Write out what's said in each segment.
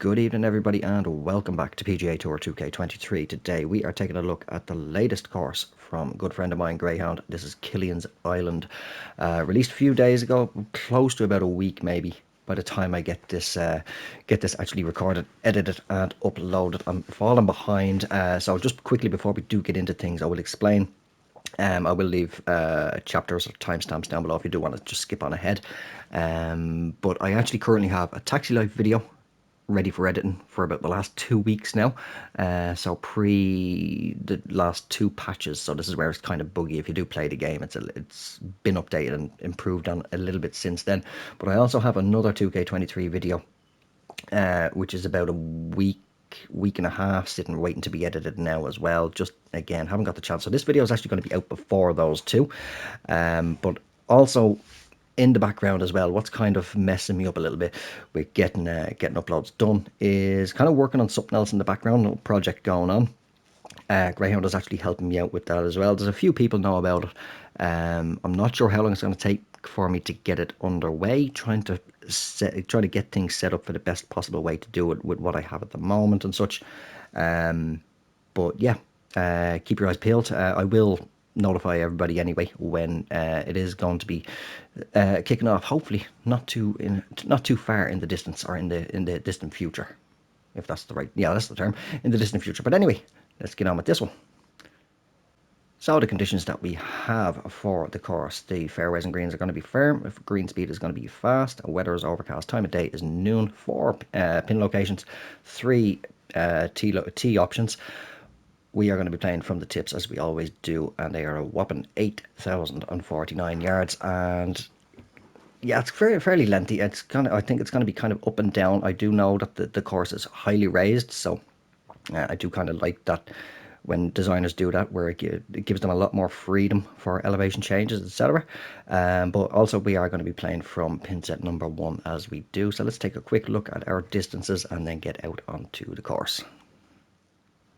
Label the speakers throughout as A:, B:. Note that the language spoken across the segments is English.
A: Good evening, everybody, and welcome back to PGA Tour 2K23. Today we are taking a look at the latest course from a good friend of mine, GreyHound. This is Killians Island. Released a few days ago, close to about a week maybe. By the time I get this actually recorded, edited, and uploaded, I'm falling behind. So just quickly before we do get into things, I will explain. I will leave chapters or timestamps down below if you do want to just skip on ahead. But I actually currently have a Taxi Life video ready for editing for about the last 2 weeks now. So pre the last two patches. So this is where it's kind of buggy. If you do play the game, it's been updated and improved on a little bit since then. But I also have another 2K23 video, which is about a week and a half sitting waiting to be edited now as well. Just again, haven't got the chance. So this video is actually going to be out before those two. But also in the background as well, what's kind of messing me up a little bit with getting uploads done is kind of working on something else in the background, a little project going on. GreyHound is actually helping me out with that as well. There's a few people know about it. I'm not sure how long it's going to take for me to get it underway, trying to get things set up for the best possible way to do it with what I have at the moment and such. But yeah, keep your eyes peeled. I will notify everybody anyway when it is going to be kicking off. Hopefully not too far in the distance, or in the distant future, if that's that's the term, in the distant future. But anyway, let's get on with this one. So the conditions that we have for the course: the fairways and greens are going to be firm, if green speed is going to be fast, weather is overcast, time of day is noon, 4 pin locations, 3 tee options. We are going to be playing from the tips as we always do, and they are a whopping 8,049 yards. And yeah, it's fairly lengthy. I think it's going to be kind of up and down. I do know that the course is highly raised, so I do kind of like that when designers do that, where it gives them a lot more freedom for elevation changes, etc. But also we are going to be playing from pin set number 1 as we do. So let's take a quick look at our distances and then get out onto the course.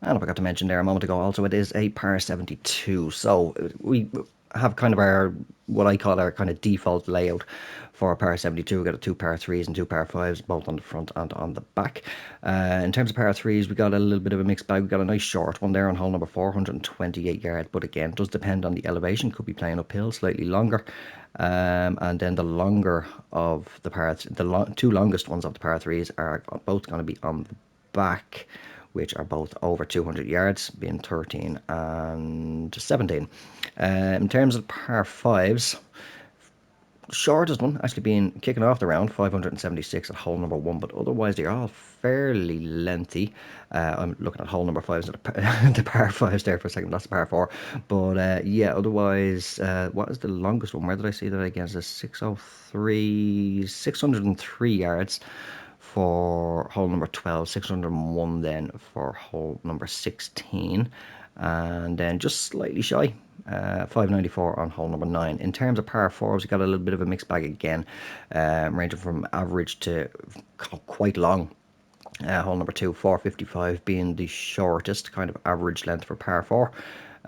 A: And I forgot to mention there a moment ago also, it is a par 72. So we have kind of what I call our kind of default layout for a par 72. We've got 2 par 3s and 2 par 5s, both on the front and on the back. In terms of par 3s, we got a little bit of a mixed bag. We got a nice short one there on hole number 4, 128 yards. But again, it does depend on the elevation. Could be playing uphill, slightly longer. And then the longer of the the two longest ones of the par 3s are both going to be on the back, which are both over 200 yards, being 13 and 17. In terms of par 5s, shortest one actually being kicking off the round, 576 at hole number 1, but otherwise they're all fairly lengthy. I'm looking at hole number 5s, the par 5s there for a second, that's the par 4. But yeah, otherwise, what is the longest one? Where did I see that again? It's 603 yards for hole number 12, 601 then for hole number 16, and then just slightly shy, 594 on hole number 9. In terms of par 4s, we got a little bit of a mixed bag again, ranging from average to quite long. Hole number 2, 455 being the shortest, kind of average length for par 4.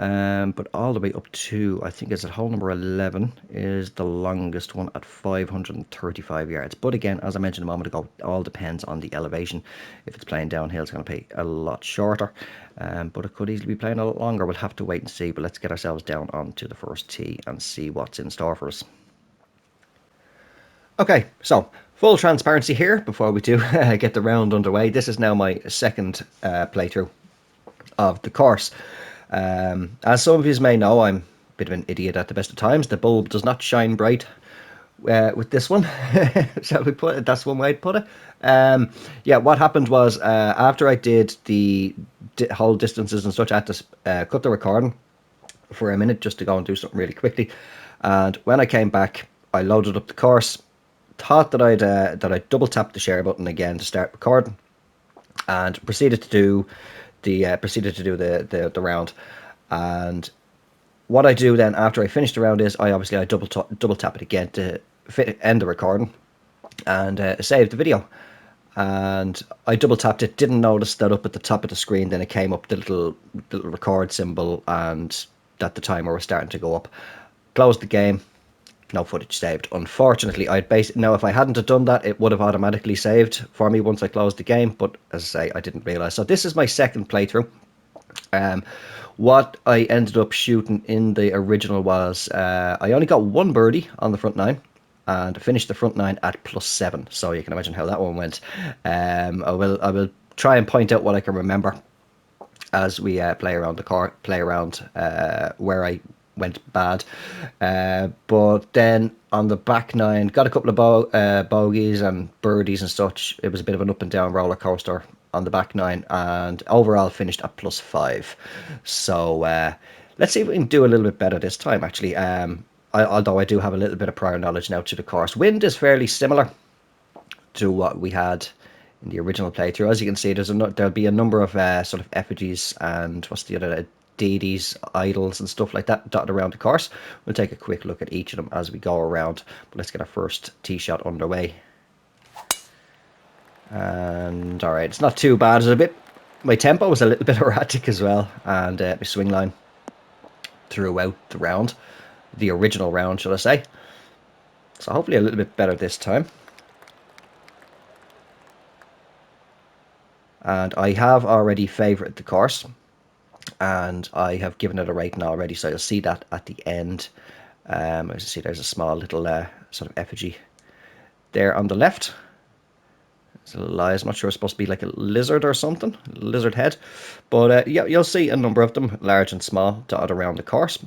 A: But all the way up to, I think it's at hole number 11 is the longest one at 535 yards. But again, as I mentioned a moment ago, it all depends on the elevation. If it's playing downhill, it's going to play a lot shorter. But it could easily be playing a lot longer. We'll have to wait and see. But let's get ourselves down onto the first tee and see what's in store for us. Okay, so full transparency here before we do get the round underway. This is now my second playthrough of the course. As some of you may know, I'm a bit of an idiot at the best of times. The bulb does not shine bright with this one. Shall we put it? That's one way to put it. Yeah, what happened was, after I did the whole distances and such, I had to cut the recording for a minute just to go and do something really quickly. And when I came back, I loaded up the course, thought that I'd double tap the share button again to start recording, and proceeded to do the round. And what I do then after I finish the round is I double tap it again to end the recording and save the video. And I double tapped it, didn't notice that up at the top of the screen then it came up the little record symbol and that the timer was starting to go up. Closed the game, no footage saved. Unfortunately, now if I hadn't have done that, it would have automatically saved for me once I closed the game. But as I say, I didn't realize. So this is my second playthrough. What I ended up shooting in the original was I only got one birdie on the front nine and finished the front nine at +7. So you can imagine how that one went. I will try and point out what I can remember as we play around the car, where I went bad. But then on the back nine, got a couple of bogeys and birdies and such. It was a bit of an up and down roller coaster on the back nine, and overall finished at +5. So let's see if we can do a little bit better this time, actually. Although I do have a little bit of prior knowledge now to the course. Wind is fairly similar to what we had in the original playthrough. As you can see, there'll be a number of sort of effigies and what's the other, deities, idols and stuff like that dotted around the course. We'll take a quick look at each of them as we go around. But let's get our first tee shot underway. And all right, it's not too bad. My tempo was a little bit erratic as well, and my swing line throughout the round, the original round, should I say. So hopefully a little bit better this time. And I have already favoured the course, and I have given it a rating already, so you'll see that at the end. As you see, there's a small little sort of effigy there on the left. It's a little eye. I'm not sure, it's supposed to be like a lizard or something, a lizard head. But yeah, you'll see a number of them, large and small, dotted around the course.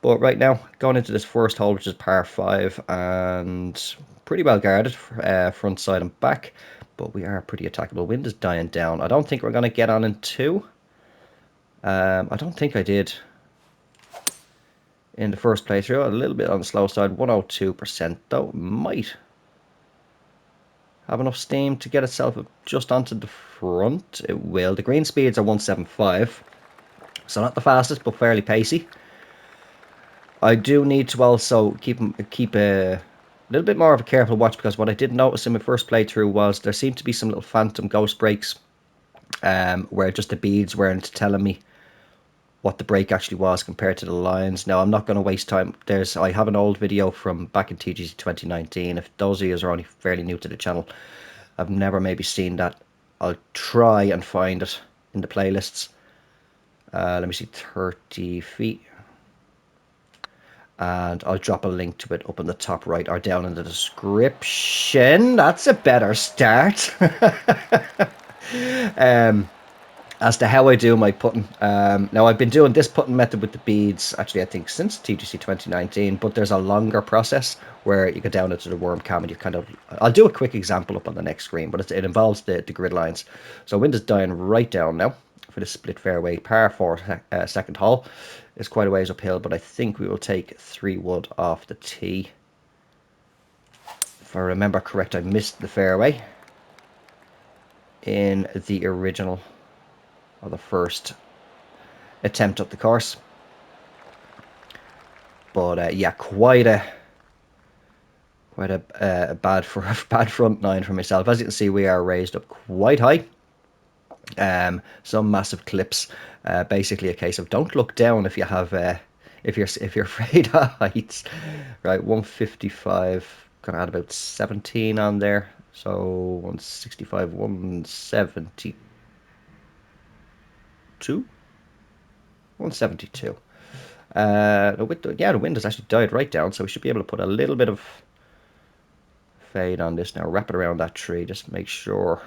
A: But right now, going into this first hole, which is par 5, and pretty well guarded, front, side and back. But we are pretty attackable. Wind is dying down. I don't think we're going to get on in 2. I don't think I did in the first playthrough. A little bit on the slow side, 102% though. Might have enough steam to get itself just onto the front. It will. The green speeds are 175, so not the fastest, but fairly pacey. I do need to also keep a little bit more of a careful watch, because what I did notice in my first playthrough was there seemed to be some little phantom ghost breaks, where just the beads weren't telling me what the break actually was compared to the lines. Now, I'm not going to waste time. I have an old video from back in TGC 2019. If those of you are only fairly new to the channel, I've never maybe seen that, I'll try and find it in the playlists. Let me see, 30 feet. And I'll drop a link to it up in the top right or down in the description. That's a better start. As to how I do my putting. Now, I've been doing this putting method with the beads, actually, I think since TGC 2019, but there's a longer process where you go down into the worm cam and you kind of... I'll do a quick example up on the next screen, but it involves the grid lines. So wind is dying right down now for the split fairway. Par 4 second hole. It's quite a ways uphill, but I think we will take 3 wood off the tee. If I remember correct, I missed the fairway in the original, or the first attempt up the course. But yeah, quite a bad front nine for myself. As you can see, we are raised up quite high. Some massive clips. Basically a case of don't look down if you have if you're afraid of heights. Right, 155. Gonna add about 17 on there. So 165, 172. 172. The wind has actually died right down, so we should be able to put a little bit of fade on this now. Wrap it around that tree, just make sure.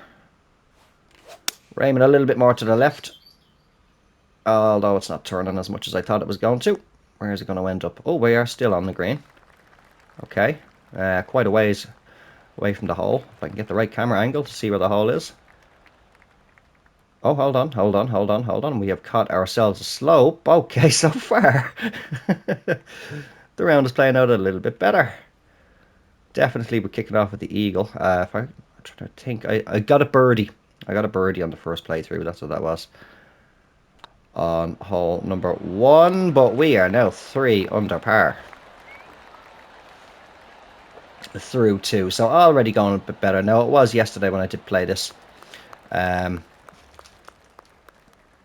A: We're aiming a little bit more to the left, although it's not turning as much as I thought it was going to. Where is it going to end up? Oh, we are still on the green. Okay, quite a ways away from the hole. If I can get the right camera angle to see where the hole is. Oh, hold on. We have caught ourselves a slope. Okay, so far. The round is playing out a little bit better. Definitely we're kicking off with the eagle. I'm trying to think. I got a birdie. I got a birdie on the first playthrough. That's what that was. On hole number 1. But we are now 3 under par. Through 2. So already going a bit better. Now, it was yesterday when I did play this.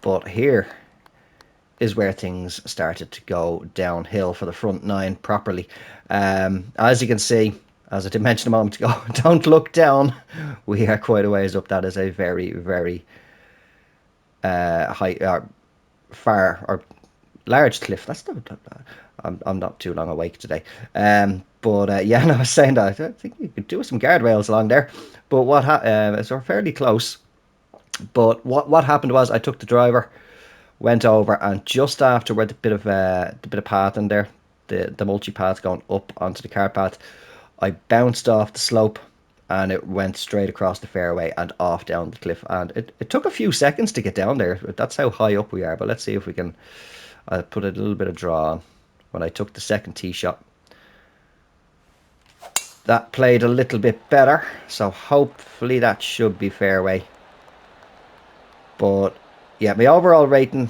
A: But here is where things started to go downhill for the front nine properly. As you can see, as I did mention a moment ago, don't look down. We are quite a ways up. That is a very, very high, far or large cliff. That's not. I'm not too long awake today. But yeah, no, I was saying that I think you could do some guardrails along there. But so we're fairly close. But what happened was I took the driver, went over, and just after where the bit of path in there, the mulchy path going up onto the car path, I bounced off the slope and it went straight across the fairway and off down the cliff. And it took a few seconds to get down there. That's how high up we are. But let's see if we can. I'll put a little bit of draw on when I took the second tee shot. That played a little bit better, so hopefully that should be fairway. But yeah, my overall rating.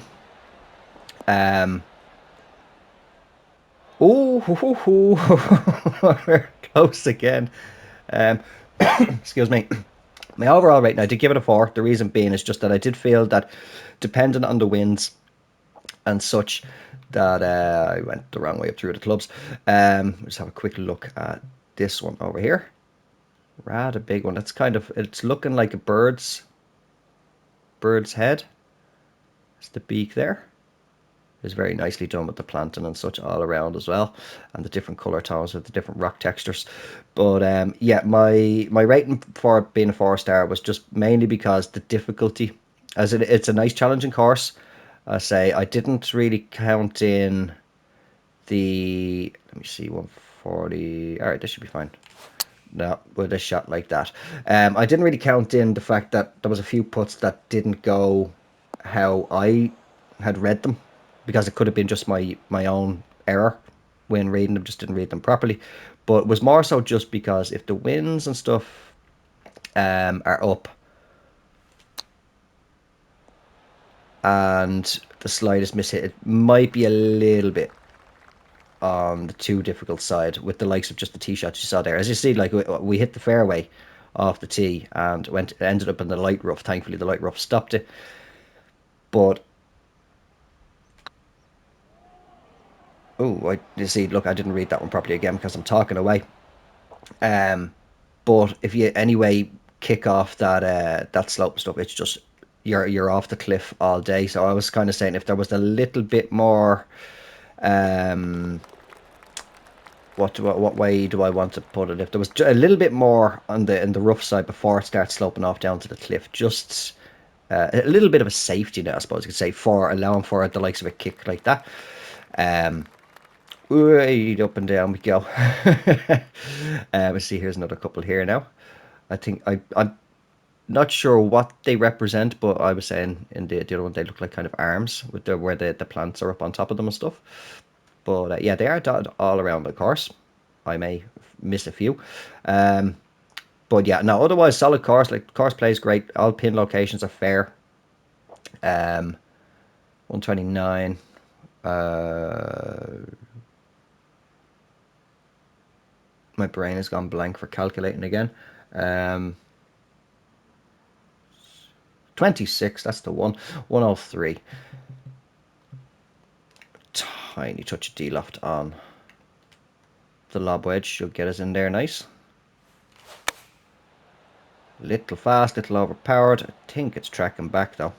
A: We're close again. Excuse me. My overall rating, I did give it a 4. The reason being is just that I did feel that, depending on the winds and such, that I went the wrong way up through the clubs. Let's have a quick look at this one over here. Rather big one. It's looking like a bird's head. It's the beak there. It's very nicely done with the planting and such all around as well, and the different color tones with the different rock textures. But yeah, my rating for it being a 4-star was just mainly because the difficulty, as it's a nice challenging course. I say I didn't really count in the, let me see, 140. All right, this should be fine. No, with a shot like that, I didn't really count in the fact that there was a few putts that didn't go how I had read them, because it could have been just my own error when reading them, just didn't read them properly. But it was more so just because if the winds and stuff are up and the slightest miss hit, it might be a little bit on the too difficult side with the likes of just the tee shots you saw there. As you see, like we hit the fairway off the tee and ended up in the light rough. Thankfully, the light rough stopped it. But you see, look, I didn't read that one properly again because I'm talking away. But if you anyway kick off that slope stuff, it's just you're off the cliff all day. So I was kind of saying if there was a little bit more, what way do I want to put it? If there was a little bit more on in the rough side before it starts sloping off down to the cliff, just a little bit of a safety net, I suppose you could say, for allowing for the likes of a kick like that. Right up and down we go. Let's see, here's another couple here now. I think I'm not sure what they represent, but I was saying in the other one they look like kind of arms with where the plants are up on top of them and stuff. But yeah, they are dotted all around the course. I may miss a few. But yeah, no, otherwise solid course. Like, course plays great. All pin locations are fair. 129. My brain has gone blank for calculating again. 26, that's the one. 103. Tiny touch of D-loft on the lob wedge should get us in there nice. Little fast, little overpowered. I think it's tracking back though.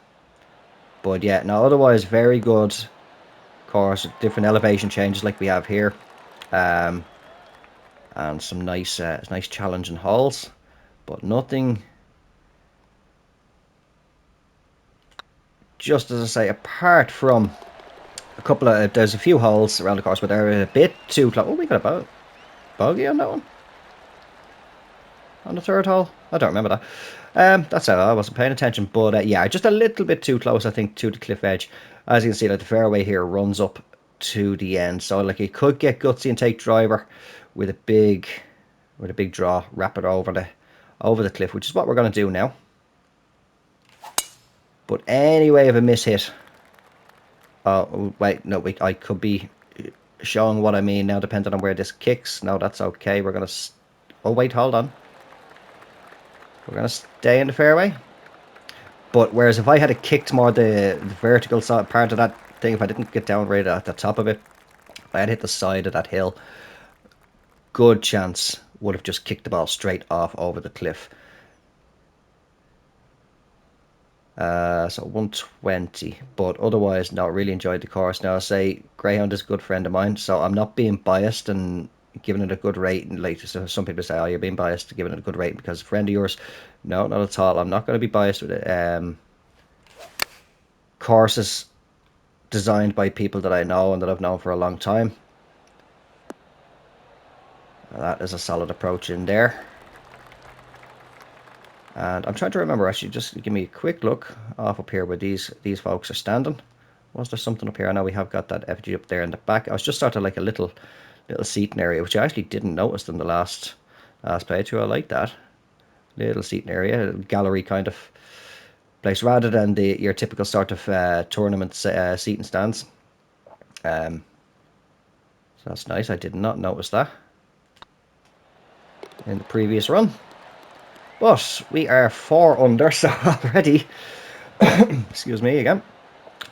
A: But yeah, no, otherwise very good course. Different elevation changes like we have here. And some nice challenging holes. But nothing, just as I say, apart from a couple of, there's a few holes around the course, but they're a bit too close. Oh, we got a bogey on that one. On the third hole? I don't remember that. That's how I wasn't paying attention. But yeah, just a little bit too close, I think, to the cliff edge. As you can see, like, the fairway here runs up to the end. So like, you could get gutsy and take driver with a big draw, wrap it over the cliff, which is what we're going to do now. But anyway, if a miss hit. Oh, wait, no, I could be showing what I mean now, depending on where this kicks. No, that's okay. We're going to... Oh, wait, hold on. We're going to stay in the fairway. But whereas if I had kicked more the vertical side part of that think if I didn't get down right at the top of it, if I had hit the side of that hill, good chance would have just kicked the ball straight off over the cliff. So 120, but otherwise, no, really enjoyed the course. Now, I say GreyHound is a good friend of mine, so I'm not being biased and giving it a good rating. Like, so some people say, oh, you're being biased, giving it a good rating because a friend of yours. No, not at all. I'm not going to be biased with it. Courses designed by people that I know and that I've known for a long time. That is a solid approach in there. And I'm trying to remember, actually, just give me a quick look off up here where these folks are standing. Was there something up here? I know we have got that effigy up there in the back. I was just sort of like a little seating area, which I actually didn't notice in the last playthrough. I like that. Little seating area, gallery kind of place, rather than your typical sort of tournament seating stands. So that's nice. I did not notice that in the previous run. But we are 4 under, so already, excuse me again,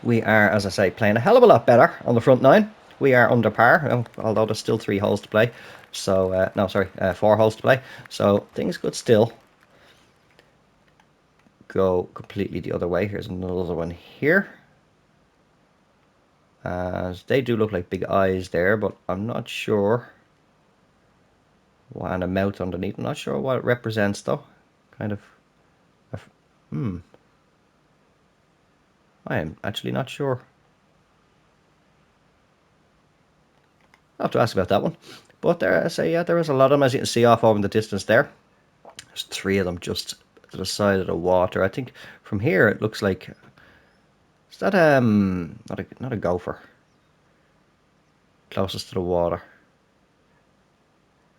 A: we are, as I say, playing a hell of a lot better on the front 9. We are under par, although there's still 3 holes to play. So, no, sorry, 4 holes to play. So things could still go completely the other way. Here's another one here. They do look like big eyes there, but I'm not sure. And a mouth underneath. I'm not sure what it represents, though. Kind of. I am actually not sure. I'll have to ask about that one. But there, I say, yeah, there is a lot of them, as you can see off over in the distance there. There's 3 of them just to the side of the water. I think from here it looks like, is that not a gopher? Closest to the water.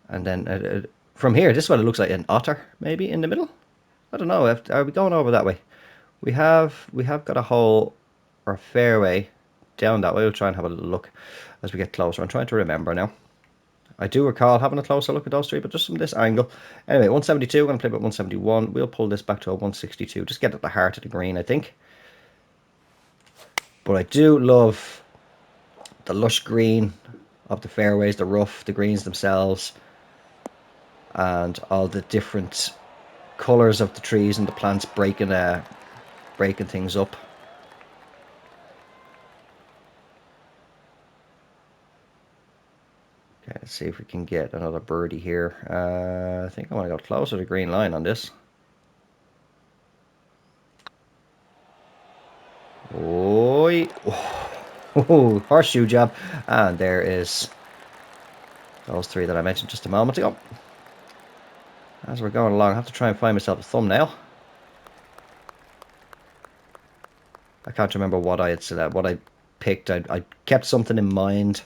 A: And then from here, this is what it looks like, an otter maybe in the middle. I don't know. Are we going over that way? We have got a hole or fairway down that way. We'll try and have a look as we get closer. I'm trying to remember now. I do recall having a closer look at those 3, but just from this angle. Anyway, 172, I'm going to play about 171. We'll pull this back to a 162. Just get at the heart of the green, I think. But I do love the lush green of the fairways, the rough, the greens themselves, and all the different colours of the trees and the plants breaking things up. Okay, let's see if we can get another birdie here. I think I want to go closer to the green line on this. Oi. Oh, horseshoe jab. And there is those 3 that I mentioned just a moment ago. As we're going along, I have to try and find myself a thumbnail. I can't remember what I had said, what I picked. I kept something in mind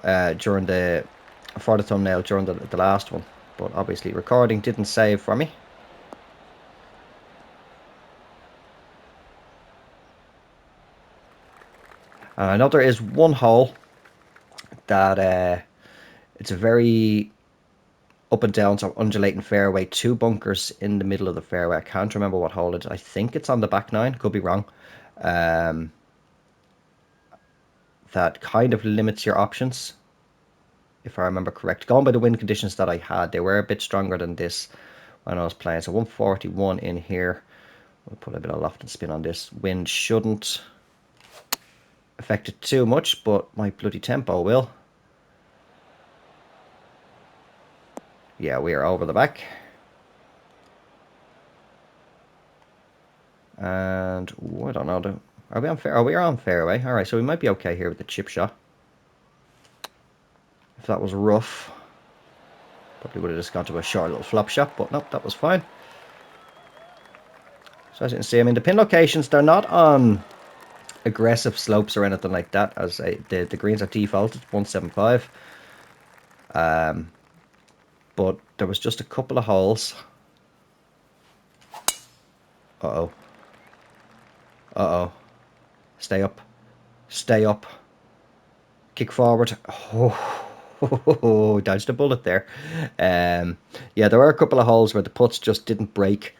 A: for the thumbnail during the last one, but obviously recording didn't save for me. I know there is one hole that it's a very up and down, so undulating fairway, 2 bunkers in the middle of the fairway. I can't remember what hole it is. I think it's on the back 9, could be wrong. That kind of limits your options, if I remember correct. Going by the wind conditions that I had, they were a bit stronger than this when I was playing. So 141 in here. We'll put a bit of loft and spin on this. Wind shouldn't affect it too much, but my bloody tempo will. Yeah, we are over the back. And I don't know. Are we on fair? Oh, we are on fairway. All right, so we might be okay here with the chip shot. If that was rough, probably would have just gone to a short little flop shot, but nope, that was fine. So as you can see, I mean, the pin locations, they're not on aggressive slopes or anything like that. As the greens are defaulted 175. But there was just a couple of holes. Uh-oh. Uh-oh. Stay up. Stay up. Kick forward. Oh, dodged a bullet there. Yeah, there were a couple of holes where the putts just didn't break.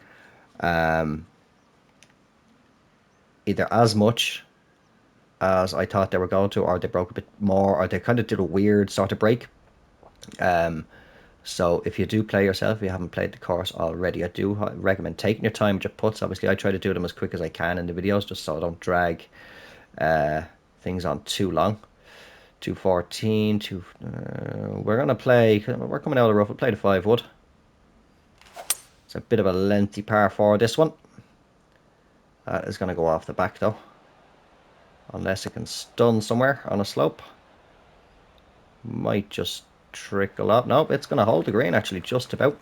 A: either as much as I thought they were going to, or they broke a bit more, or they kind of did a weird sort of break. So if you do play yourself, if you haven't played the course already, I do recommend taking your time with your putts. Obviously, I try to do them as quick as I can in the videos, just so I don't drag things on too long. 214, we're going to play, we're coming out of the rough, we'll play the 5 wood. It's a bit of a lengthy par 4, this one. That is going to go off the back though. Unless it can stun somewhere on a slope. Might just trickle up. Nope, it's going to hold the green actually, just about.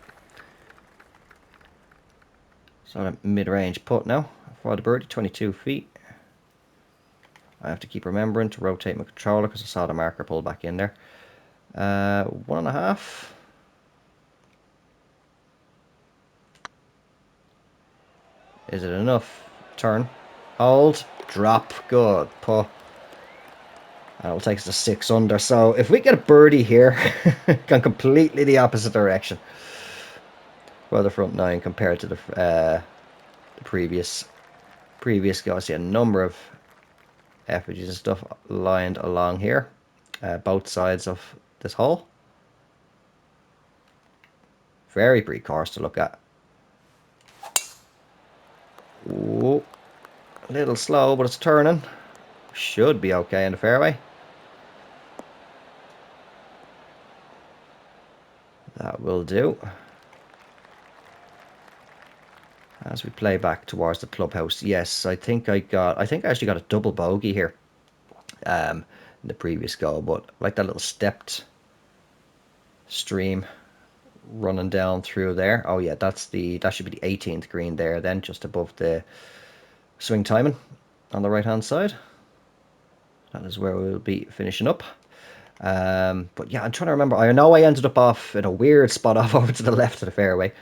A: So a mid-range putt now for the birdie, 22 feet. I have to keep remembering to rotate my controller because I saw the marker pull back in there. 1.5. Is it enough? Turn. Hold. Drop. Good. Putt. And it'll take us to 6 under. So if we get a birdie here, gone completely the opposite direction for the front 9 compared to the previous go. I see a number of effigies and stuff lined along here, both sides of this hole. Very pretty course to look at. Ooh, a little slow, but it's turning. Should be okay in the fairway. That will do. As we play back towards the clubhouse, yes, I think I actually got a double bogey here in the previous go, but I like that little stepped stream running down through there. Oh yeah, that should be the 18th green there, then just above the swing timing on the right hand side. That is where we'll be finishing up. But yeah, I'm trying to remember. I know I ended up off in a weird spot off over to the left of the fairway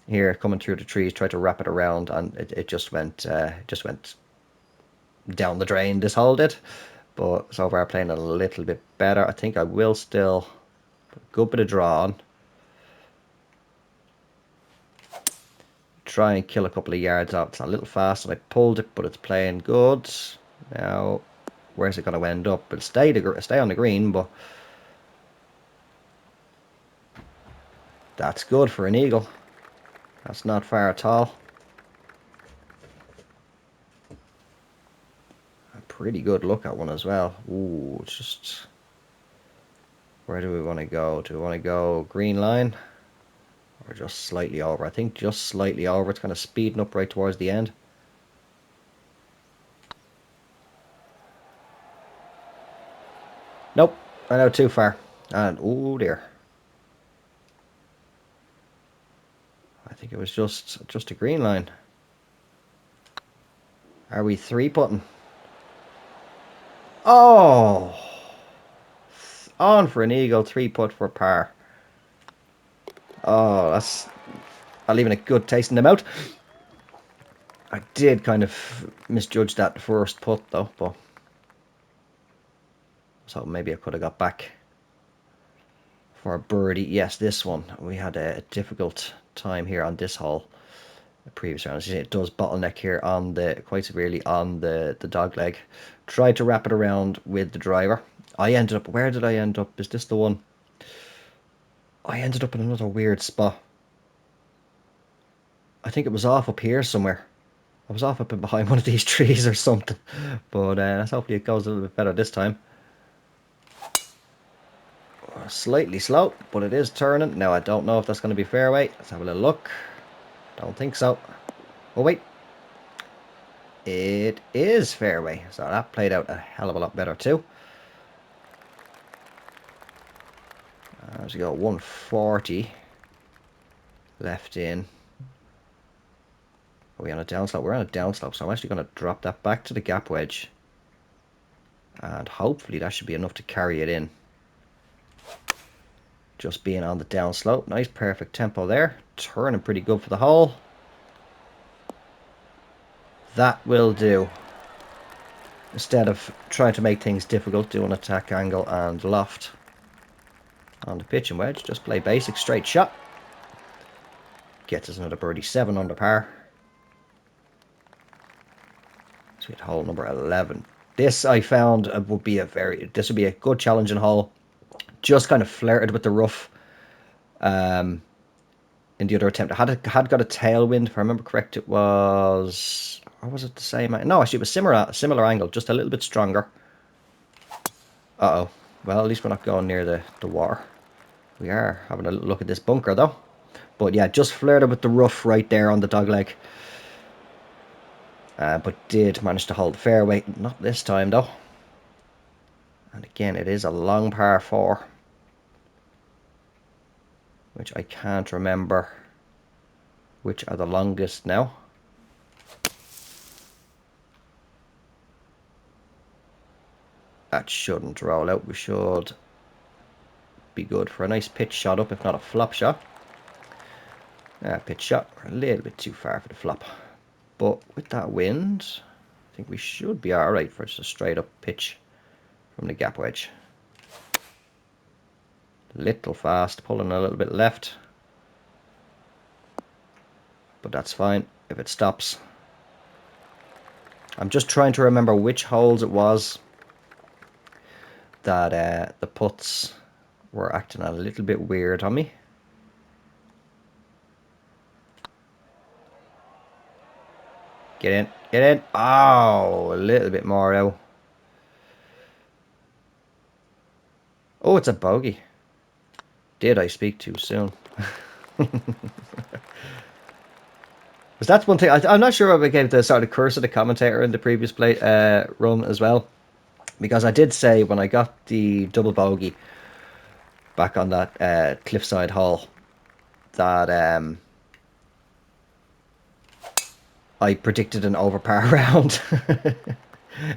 A: here, coming through the trees, tried to wrap it around, and it just went down the drain. This hole did, but so far playing a little bit better. I think I will still put a good bit of draw on, try and kill a couple of yards out. It's a little fast, and I pulled it, but it's playing good. Now, where's it going to end up? It'll stay on the green, but that's good for an eagle. That's not far at all. A pretty good look at one as well. Ooh, just... Where do we want to go? Do we want to go green line? Or just slightly over? I think just slightly over. It's kind of speeding up right towards the end. Nope, I know too far. And oh dear. I think it was just a green line. Are we 3-putting? Oh! On for an eagle, 3-putt for par. Oh, that's... I'll leave it a good taste in the mouth. I did kind of misjudge that first putt though, but... So maybe I could have got back for a birdie. Yes, this one. We had a difficult time here on this hole. The previous round. It does bottleneck here on quite severely on the dog leg. Tried to wrap it around with the driver. I ended up... Where did I end up? Is this the one? I ended up in another weird spot. I think it was off up here somewhere. I was off up in behind one of these trees or something. But hopefully it goes a little bit better this time. Slightly slow, but it is turning. Now I don't know if that's going to be fairway. Let's have a little look. Don't think so. Oh wait. It is fairway. So that played out a hell of a lot better too. As we go, 140 left in. Are we on a downslope? We're on a downslope, so I'm actually going to drop that back to the gap wedge. And hopefully that should be enough to carry it in. Just being on the downslope. Nice perfect tempo there. Turning pretty good for the hole. That will do. Instead of trying to make things difficult, do an attack angle and loft on the pitching wedge. Just play basic straight shot. Gets us another birdie, 7 under par. So we had hole number 11. This I found would be this would be a good challenging hole. Just kind of flirted with the rough in the other attempt. I had got a tailwind, if I remember correct. It was, or was it the same? No, actually it was similar angle, just a little bit stronger. Uh-oh. Well, at least we're not going near the water. We are having a look at this bunker though. But yeah, just flirted with the rough right there on the dogleg. But did manage to hold the fairway. Not this time though. And again, it is a long par 4. Which I can't remember which are the longest now. That shouldn't roll out. We should be good for a nice pitch shot up, if not a flop shot. Pitch shot, a little bit too far for the flop. But with that wind, I think we should be alright for just a straight up pitch from the gap wedge. Little fast, pulling a little bit left. But that's fine if it stops. I'm just trying to remember which holes it was that the putts were acting a little bit weird on me. Get in, get in. Oh, a little bit more out. Oh, it's a bogey. Did I speak too soon? Because that's one thing. I'm not sure if I gave the sort of curse of the commentator in the previous run as well. Because I did say when I got the double bogey back on that cliffside hole that I predicted an overpar round.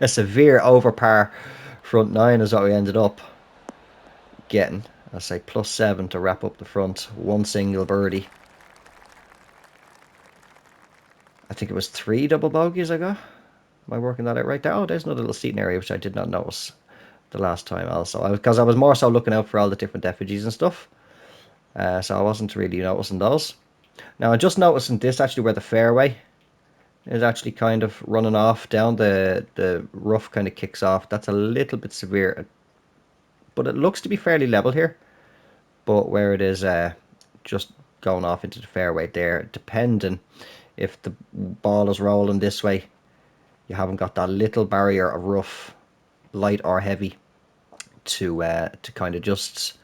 A: A severe overpar front 9 is what we ended up getting. I'll say +7 to wrap up the front. One single birdie. I think it was 3 double bogeys I got. Am I working that out right there? Oh, there's another little seating area which I did not notice the last time also. Because I was more so looking out for all the different effigies and stuff. So I wasn't really noticing those. Now I'm just noticing this actually where the fairway is actually kind of running off down the rough kind of kicks off. That's a little bit severe. But it looks to be fairly level here. But where it is just going off into the fairway there, depending if the ball is rolling this way, you haven't got that little barrier of rough, light or heavy, to kind of just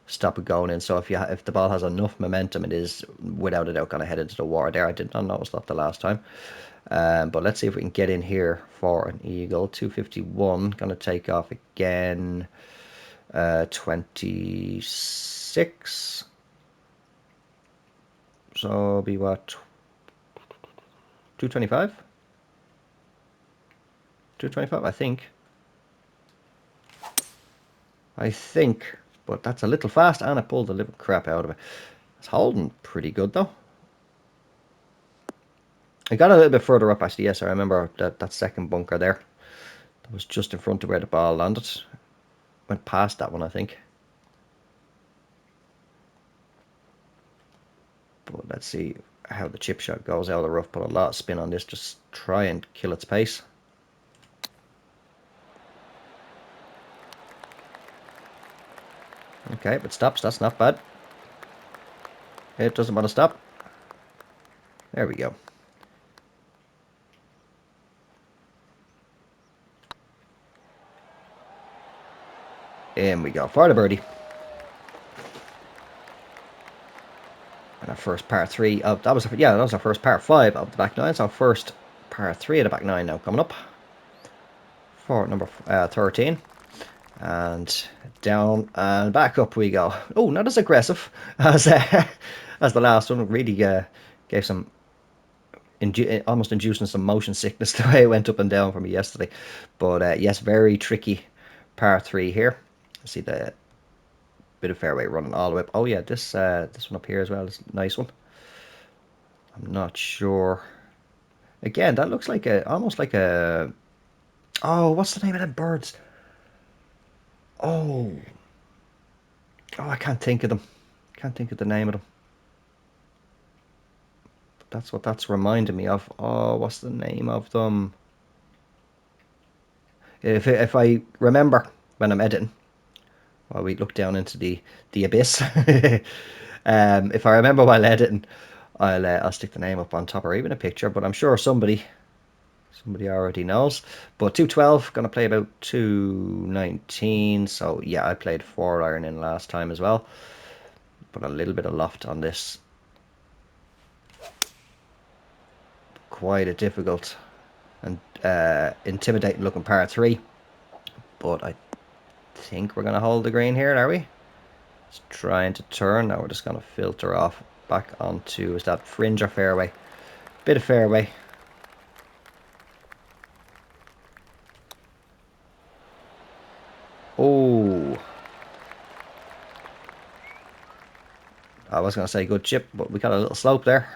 A: stop it going in. So if the ball has enough momentum, it is without a doubt going to head into the water there. I did not notice that the last time. But let's see if we can get in here for an eagle. 251, going to take off again. 26. So it'll be what? 225? 225, I think, but that's a little fast, and I pulled the living crap out of it. It's holding pretty good though. I got a little bit further up actually. Yes, I remember that second bunker there. That was just in front of where the ball landed. Went past that one, I think. But let's see how the chip shot goes out of the rough. Put a lot of spin on this. Just try and kill its pace. Okay, but stops. That's not bad. It doesn't want to stop. There we go. In we go for the birdie. And our first par 3 of that was our first par 5 of the back 9. So our first par 3 of the back 9 now coming up for number 13. And down and back up we go. Oh, not as aggressive as as the last one. Really gave some almost inducing some motion sickness the way it went up and down for me yesterday. But yes, very tricky par 3 here. See the bit of fairway running all the way up. Oh yeah, this one up here as well is a nice one. I'm not sure. Again, that looks like almost like a. Oh, what's the name of them birds? Oh, I can't think of them. Can't think of the name of them. But that's what that's reminding me of. Oh, what's the name of them? If I remember when I'm editing, while we look down into the abyss, if I remember while editing, I'll stick the name up on top or even a picture. But I'm sure somebody already knows. But 212, gonna play about 219. So yeah, I played 4-iron in last time as well. Put a little bit of loft on this. Quite a difficult and intimidating looking par 3. But I think we're gonna hold the green here, are we? It's trying to turn. Now we're just gonna filter off back onto, is that fringe or fairway? Bit of fairway. Oh, I was going to say good chip, but we got a little slope there.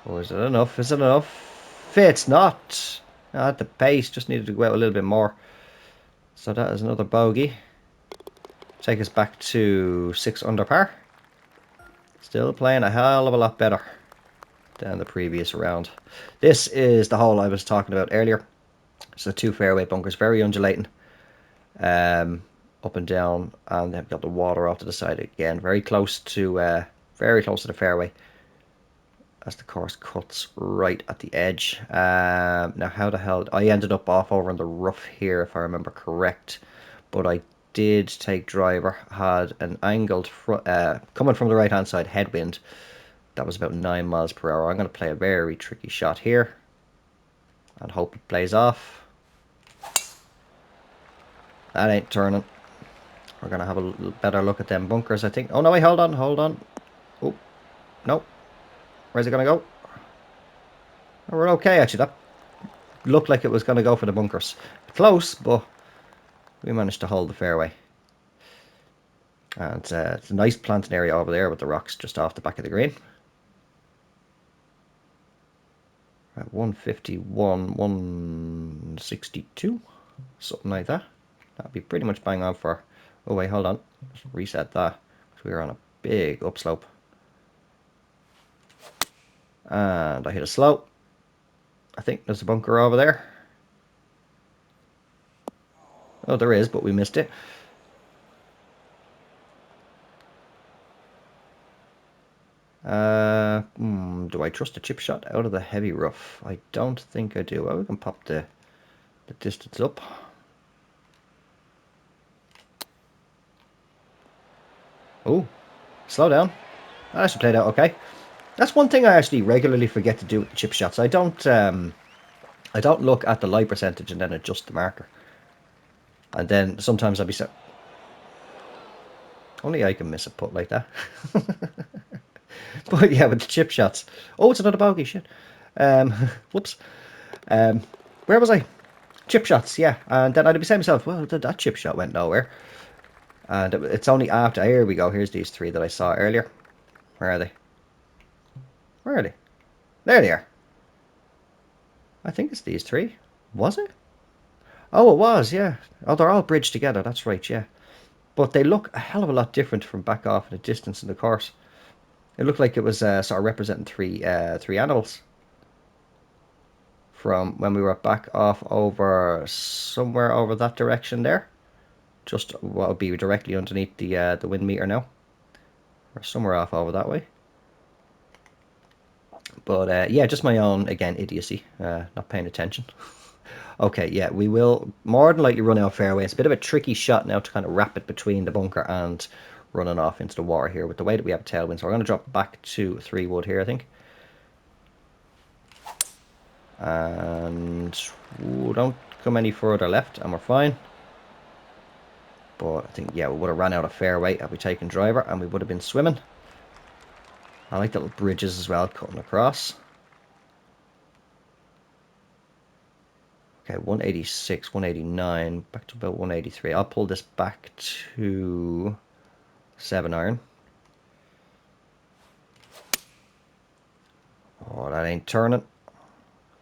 A: Oh, is it enough? Is it enough? It's not. At the pace, just needed to go out a little bit more. So that is another bogey. Take us back to 6 under par. Still playing a hell of a lot better than the previous round. This is the hole I was talking about earlier. So 2 fairway bunkers, very undulating. Up and down, and they've got the water off to the side again, very close to the fairway as the course cuts right at the edge. Now, how the hell I ended up off over in the rough here, if I remember correct, but I did take driver, had an angled coming from the right hand side headwind that was about 9 miles per hour. I'm going to play a very tricky shot here and hope it plays off. That ain't turning. We're going to have a little better look at them bunkers, I think. Oh, no, wait, hold on. Oh, no. Where's it going to go? Oh, we're okay, actually. That looked like it was going to go for the bunkers. Close, but we managed to hold the fairway. And it's a nice planting area over there with the rocks just off the back of the green. At 151, 162, something like that. That'd be pretty much bang on for... Oh, wait, hold on. Let's reset that. We were on a big upslope. And I hit a slope. I think there's a bunker over there. Oh, there is, but we missed it. Do I trust a chip shot out of the heavy rough? I don't think I do. Well, we can pop the distance up. Oh, slow down. That actually played out okay. That's one thing I actually regularly forget to do with the chip shots. I don't look at the lie percentage and then adjust the marker. And then sometimes I'll be so... Only I can miss a putt like that. But yeah, with the chip shots. Oh, it's another bogey, shit. Whoops. Where was I? Chip shots, yeah. And then I'd be saying to myself, well, that chip shot went nowhere. And it's only after... Here we go. Here's these 3 that I saw earlier. Where are they? Where are they? There they are. I think it's these 3. Was it? Oh, it was, yeah. Oh, they're all bridged together. That's right, yeah. But they look a hell of a lot different from back off in the distance in the course. It looked like it was sort of representing three animals from when we were back off over somewhere over that direction there. Just what would be directly underneath the wind meter now. Or somewhere off over that way. But yeah, just my own, again, idiocy. Not paying attention. Okay, yeah, we will more than likely run out fairway. It's a bit of a tricky shot now to kind of wrap it between the bunker and running off into the water here with the way that we have a tailwind. So we're going to drop back to 3 wood here, I think. And don't come any further left and we're fine. But I think, yeah, we would have ran out of fairway had we taken driver and we would have been swimming. I like the little bridges as well, cutting across. Okay, 186, 189, back to about 183. I'll pull this back to 7-iron. Oh, that ain't turning.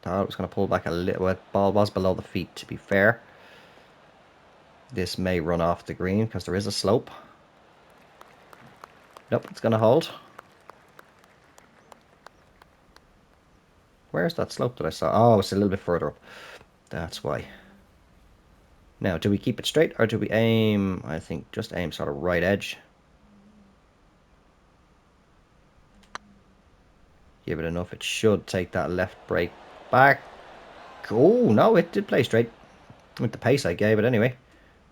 A: Thought it was going to pull back a little bit. Ball was below the feet, to be fair. This may run off the green because there is a slope. Nope, it's going to hold. Where's that slope that I saw? Oh, it's a little bit further up. That's why. Now, do we keep it straight or do we aim, I think, just aim sort of right edge? Give it enough. It should take that left brake back. Oh, no, it did play straight. With the pace I gave it anyway.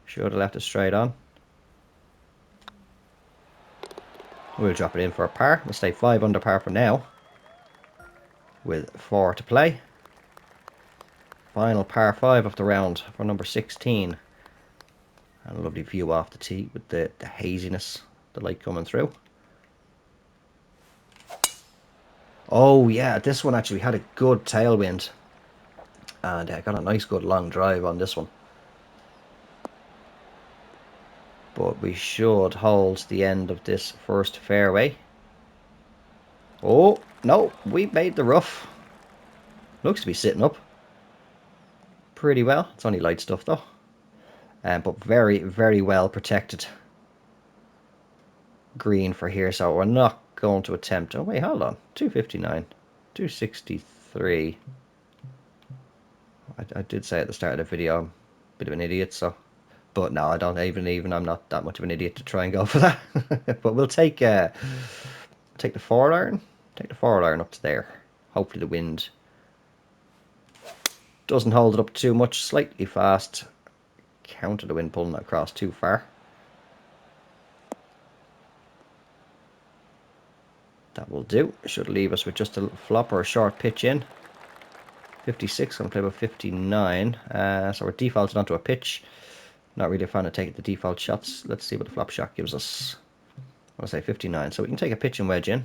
A: Should have left it straight on. We'll drop it in for a par. We'll stay 5 under par for now. With 4 to play. Final par 5 of the round for number 16. And a lovely view off the tee with the haziness, the light coming through. Oh yeah, this one actually had a good tailwind. And I got a nice good long drive on this one. But we should hold the end of this first fairway. Oh, no, we made the rough. Looks to be sitting up pretty well. It's only light stuff though. But very, very well protected green for here. So we're not going to attempt. Oh, wait, hold on. 259. 263. I did say at the start of the video I'm a bit of an idiot, so. But no, I don't even. I'm not that much of an idiot to try and go for that. But we'll take the 4-iron. Take the 4-iron up to there. Hopefully the wind doesn't hold it up too much. Slightly fast. Counter the wind pulling it across too far. That will do. Should leave us with just a little flop or a short pitch in. 56, going to play about 59. So we're defaulted onto a pitch. Not really a fan of taking the default shots. Let's see what the flop shot gives us. I'll say 59. So we can take a pitch and wedge in.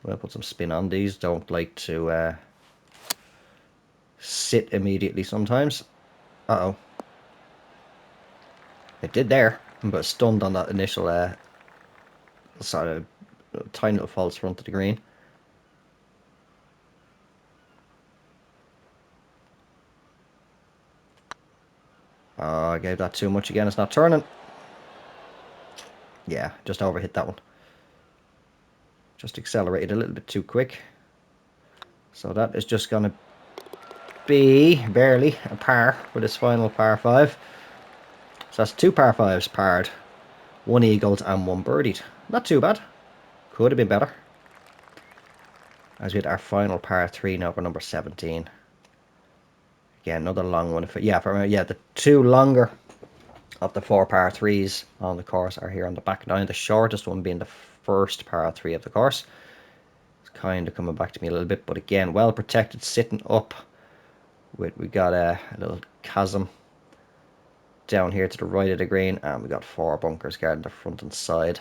A: We'll put some spin on these. Don't like to sit immediately sometimes. Uh-oh. It did there, but stunned on that initial sort of tiny little false front of the green. Oh, I gave that too much again. It's not turning. Yeah, just overhit that one. Just accelerated a little bit too quick. So that is just going to be barely a par for this final par 5. So that's 2 par 5s parred, 1 eagled and 1 birdied. Not too bad. Could have been better. As we had our final par 3 now for number 17. Again, another long one. Yeah, the 2 longer of the 4 par 3s on the course are here on the back 9. The shortest one being the first par 3 of the course. It's kind of coming back to me a little bit, but again, well protected, sitting up. We got a little chasm down here to the right of the green, and we got 4 bunkers guarding the front and side.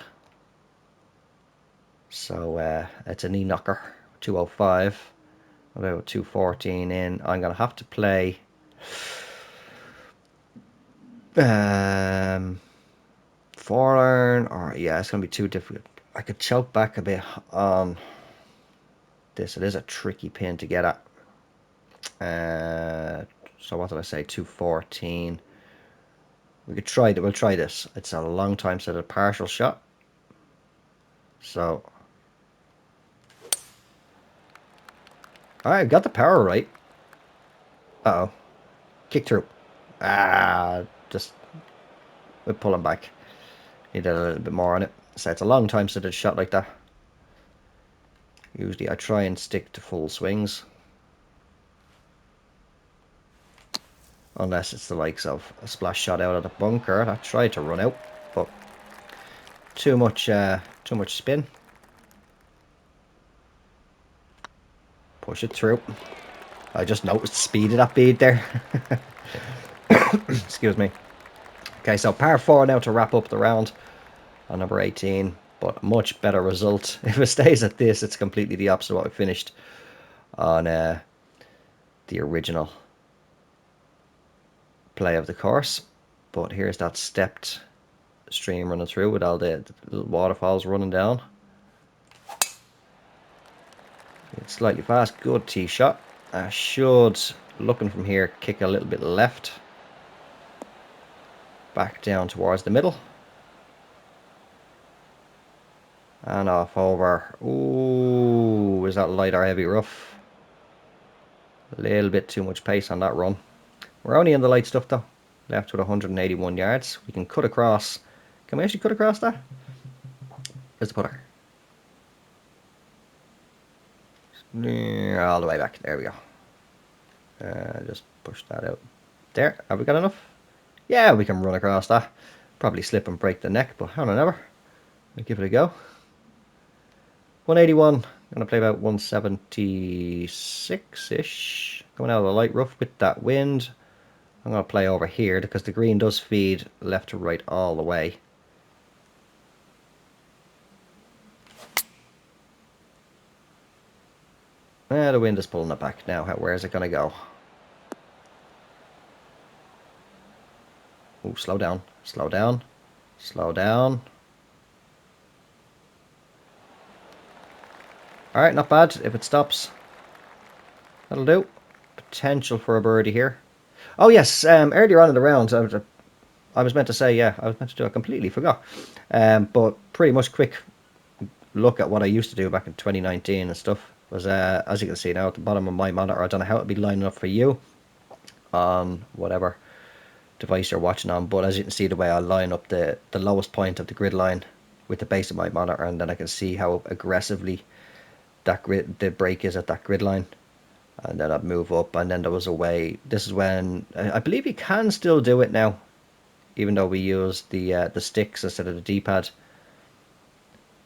A: So it's a knee knocker. 205. About 214 in. I'm going to have to play 4-iron, or yeah, it's going to be too difficult. I could choke back a bit on this. It is a tricky pin to get at. So what did I say? 214. We could try that. We'll try this. It's a long time since a partial shot. So I got the power right. Uh-oh. Kick through. Just we're pulling back. Needed a little bit more on it. So it's a long time since a shot like that. Usually I try and stick to full swings. Unless it's the likes of a splash shot out of the bunker. I tried to run out, but too much spin. Push it through. I just noticed the speed of that bead there. Excuse me. Okay, so par 4 now to wrap up the round on number 18. But a much better result. If it stays at this, it's completely the opposite of what we finished on the original play of the course. But here's that stepped stream running through with all the little waterfalls running down. It's slightly fast. Good tee shot. I should, looking from here, kick a little bit left. Back down towards the middle. And off over. Ooh, is that light or heavy rough? A little bit too much pace on that run. We're only in the light stuff though. Left with 181 yards. We can cut across. Can we actually cut across that? Where's the putter? All the way back. There we go. Just push that out. There. Have we got enough? Yeah, we can run across that. Probably slip and break the neck, but I don't know. We'll give it a go. 181. I'm going to play about 176-ish. Coming out of the light rough with that wind. I'm going to play over here because the green does feed left to right all the way. The wind is pulling it back now. Where is it going to go? Oh, slow down. Slow down. Slow down. Alright, not bad. If it stops, that'll do. Potential for a birdie here. Oh yes, earlier on in the round, I was meant to say, yeah, I was meant to do it. I completely forgot. But pretty much quick look at what I used to do back in 2019 and stuff was, as you can see now at the bottom of my monitor, I don't know how it'll be lining up for you on whatever device you're watching on, but as you can see the way I line up the lowest point of the grid line with the base of my monitor, and then I can see how aggressively the break is at that grid line, and then I'd move up, and then there was a way. This is when I believe you can still do it now, even though we use the sticks instead of the D-pad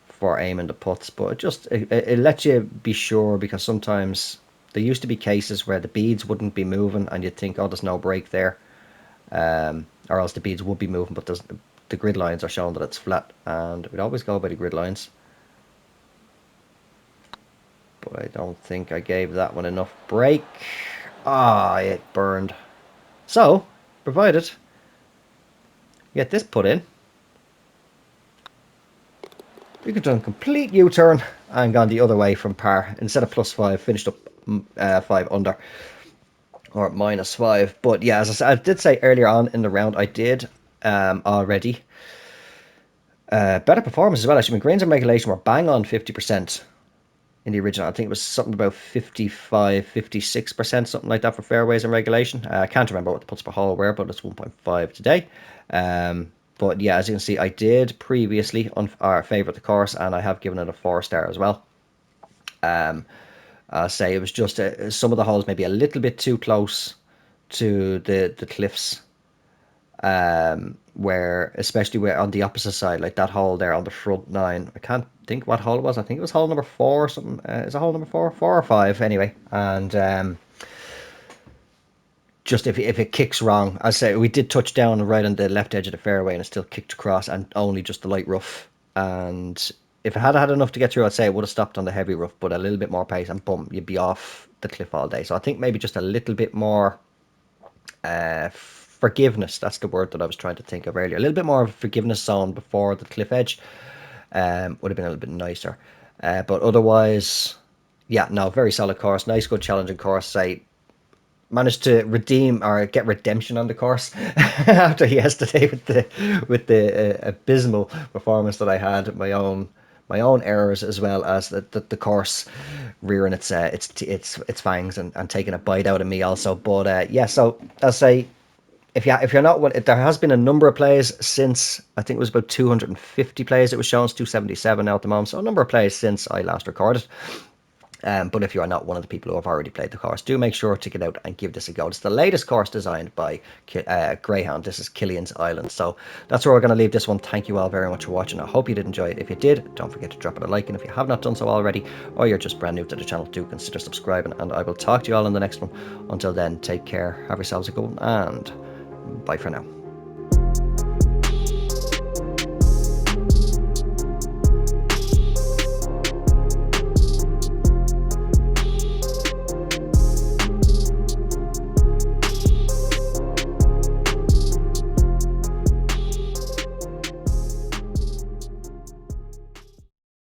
A: for aiming the putts, but it lets you be sure, because sometimes there used to be cases where the beads wouldn't be moving and you'd think, oh, there's no break there, or else the beads would be moving, but the grid lines are showing that it's flat, and we'd always go by the grid lines. But I don't think I gave that one enough break. It burned. So, provided you get this put in, you could done a complete U-turn and gone the other way from par. Instead of +5, finished up 5 under, or -5. But yeah, as I did say earlier on in the round, I did already better performance as well. Actually, my greens and regulation were bang on 50% in the original. I think it was something about 55, 56%, something like that for fairways and regulation. I can't remember what the putts per hole were, but it's 1.5 today. But yeah, as you can see, I did previously favourite the course, and I have given it a 4-star as well. I'll say it was just some of the holes maybe a little bit too close to the cliffs, where especially where on the opposite side, like that hole there on the front 9. I can't think what hole it was. I think it was hole number 4 or something. Is it hole number 4 or 5 anyway? And just if it kicks wrong, I say we did touch down right on the left edge of the fairway, and it still kicked across, and only just the light rough. And if it had enough to get through, I'd say it would have stopped on the heavy rough, but a little bit more pace, and boom, you'd be off the cliff all day. So I think maybe just a little bit more forgiveness. That's the word that I was trying to think of earlier. A little bit more of a forgiveness zone before the cliff edge would have been a little bit nicer. But otherwise, yeah, no, very solid course. Nice, good, challenging course. Say, managed to redeem or get redemption on the course after yesterday with the abysmal performance that I had. My own errors, as well as the course rearing its fangs and taking a bite out of me also. But yeah, so I'll say, if you're not, there has been a number of plays since, I think it was about 250 plays it was shown. It's 277 now at the moment, so a number of plays since I last recorded. But if you are not one of the people who have already played the course, do make sure to get out and give this a go. It's the latest course designed by GreyHound. This is Killians Island. So that's where we're going to leave this one. Thank you all very much for watching. I hope you did enjoy it. If you did, don't forget to drop it a like. And if you have not done so already, or you're just brand new to the channel, do consider subscribing. And I will talk to you all in the next one. Until then, take care, have yourselves a good one, and bye for now.